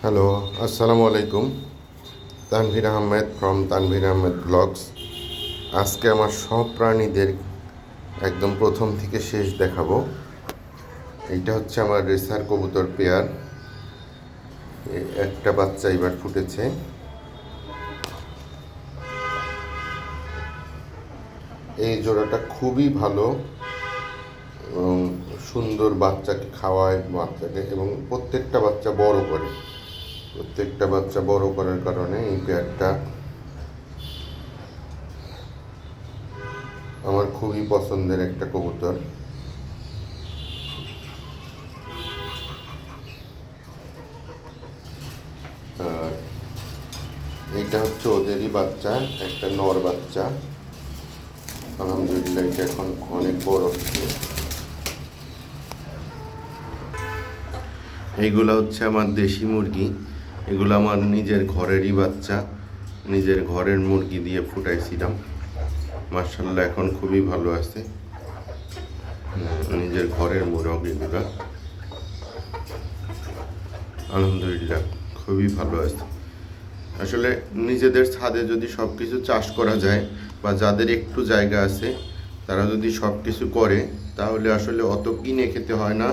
Hello, আসসালামু আলাইকুম। Tanvir Ahmed from Tanvir Ahmed blogs. আজকে আমার সব প্রাণীদের একদম প্রথম থেকে শেষ দেখাবো। এইটা হচ্ছে আমার রেসার কবুতর পেয়ার। একটা বাচ্চা এবার ফুটেছে। এই জোড়াটা খুবই ভালো এবং সুন্দর, বাচ্চাকে খাওয়ায় বাচ্চাকে, এবং প্রত্যেকটা বাচ্চা বড় করে। প্রত্যেকটা বাচ্চা বড় করার কারণে এই পেয়ারটা আমার খুবই পছন্দের একটা কবুতর। আর এইটা হচ্ছে ওদেরই বাচ্চা, একটা নর বাচ্চা। আলহামদুলিল্লাহ এটা এখন অনেক বড় হচ্ছে। এইগুলো হচ্ছে আমার দেশি মুরগি। এগুলো আমার নিজের ঘরেরই বাচ্চা, নিজের ঘরের মুরগি দিয়ে ফুটাইছিলাম। মার্শাল্লাহ এখন খুবই ভালো আছে। নিজের ঘরের মুরগি এগুলো, আলহামদুলিল্লাহ খুবই ভালো আছে। আসলে নিজেদের ছাদে যদি সব কিছু চাষ করা যায়, বা যাদের একটু জায়গা আছে তারা যদি সব কিছু করে, তাহলে আসলে অত কিনে খেতে হয় না,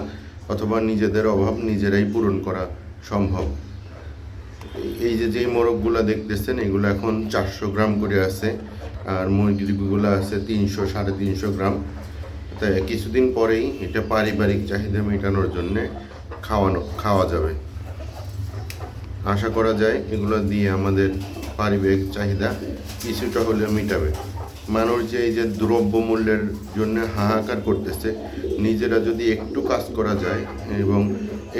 অথবা নিজেদের অভাব নিজেরাই পূরণ করা সম্ভব। এই যে যেই মোরগগুলো দেখতেছেন, এগুলো এখন 400 গ্রাম করে আছে, আর মুরগিগুলো আছে 300-350 গ্রাম। তাই কিছুদিন পরেই এটা পারিবারিক চাহিদা মেটানোর জন্যে খাওয়া যাবে। আশা করা যায় এগুলো দিয়ে আমাদের পারিবারিক চাহিদা কিছুটা হলেও মেটাবে। মানুষ যে এই যে দ্রব্যমূল্যের জন্য হাহাকার করতেছে, নিজেরা যদি একটু কাজ করা যায় এবং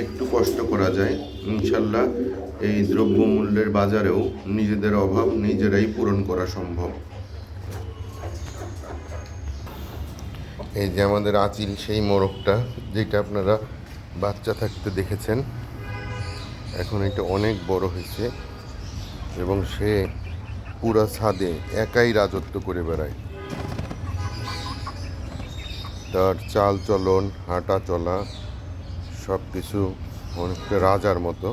একটু কষ্ট করা যায়, ইনশাল্লাহ এই দ্রব্যমূল্যের বাজারেও নিজেদের অভাব নিজেরাই পূরণ করা সম্ভব। এই যে আমাদের আচিল, সেই মোরগটা যেটা আপনারা বাচ্চা থাকতে দেখেছেন, এখন এটা অনেক বড় হয়েছে এবং সে পুরা ছাদে একাই রাজত্ব করে বেড়ায়। তার চাল চলন, হাঁটা চলা সব কিছু অনেকটা রাজার মতো।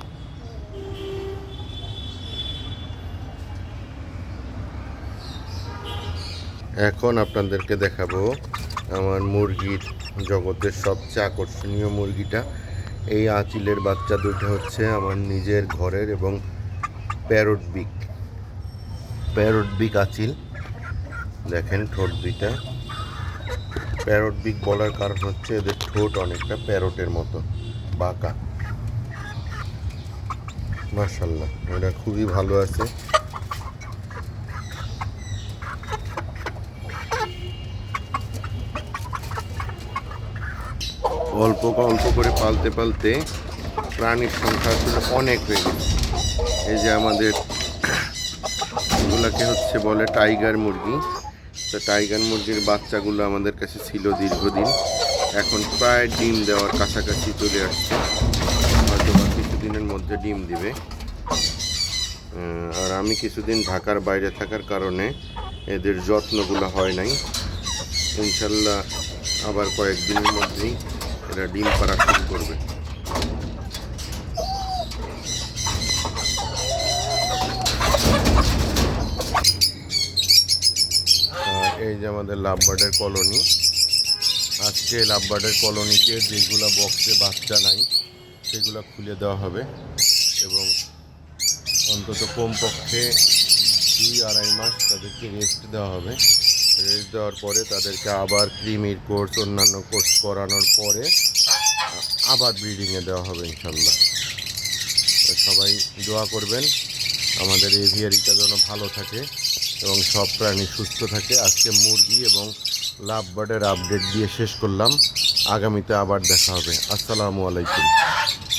এখন আপনাদেরকে দেখাবো আমার মুরগির জগতের সবচেয়ে আকর্ষণীয় মুরগিটা। এই আঁচিলের বাচ্চা দুটো হচ্ছে আমার নিজের ঘরের এবং প্যারট বিক আঁচিল। দেখেন ঠোঁট দুইটা। প্যারট বিক বলার কারণ হচ্ছে এদের ঠোঁট অনেকটা প্যারটের মতো বাঁকা। মাশাআল্লাহ এটা খুবই ভালো আছে। অল্প অল্প করে পালতে পালতে প্রাণীর সংখ্যা আসলে অনেক হয়ে গেছে। এই যে আমাদের এগুলাকে হচ্ছে বলে টাইগার মুরগি। তো টাইগার মুরগির বাচ্চাগুলো আমাদের কাছে ছিল দীর্ঘদিন, এখন প্রায় ডিম দেওয়ার কাছাকাছি চলে আসছে। হয়তো বা কিছুদিনের মধ্যে ডিম দিবে। আর আমি কিছুদিন ঢাকার বাইরে থাকার কারণে এদের যত্নগুলো হয় নাই। ইনশাল্লাহ আবার কয়েকদিনের মধ্যেই এরা ডিম পাড়া শুরু করবে। এই যে আমাদের লাভবার্ডের কলোনি। আজকে লাভবার্ডের কলোনিতে যেগুলো বক্সে বাচ্চা নাই সেগুলো খুলে দেওয়া হবে, এবং অন্তত কমপক্ষে 2-2.5 মাস তাদেরকে রেস্ট দেওয়া হবে। রেস্ট দেওয়ার পরে তাদেরকে আবার ক্রিমির কোর্স, অন্যান্য কোর্স করানোর পরে আবার ব্রিডিংয়ে দেওয়া হবে ইনশাল্লাহ। সবাই দোয়া করবেন আমাদের এভিয়ারিটা যেন ভালো থাকে এবং সব প্রাণী সুস্থ থাকে। আজকে মুরগি এবং লাভবার্ডের আপডেট দিয়ে শেষ করলাম। আগামীতে আবার দেখা হবে। আসসালামু আলাইকুম।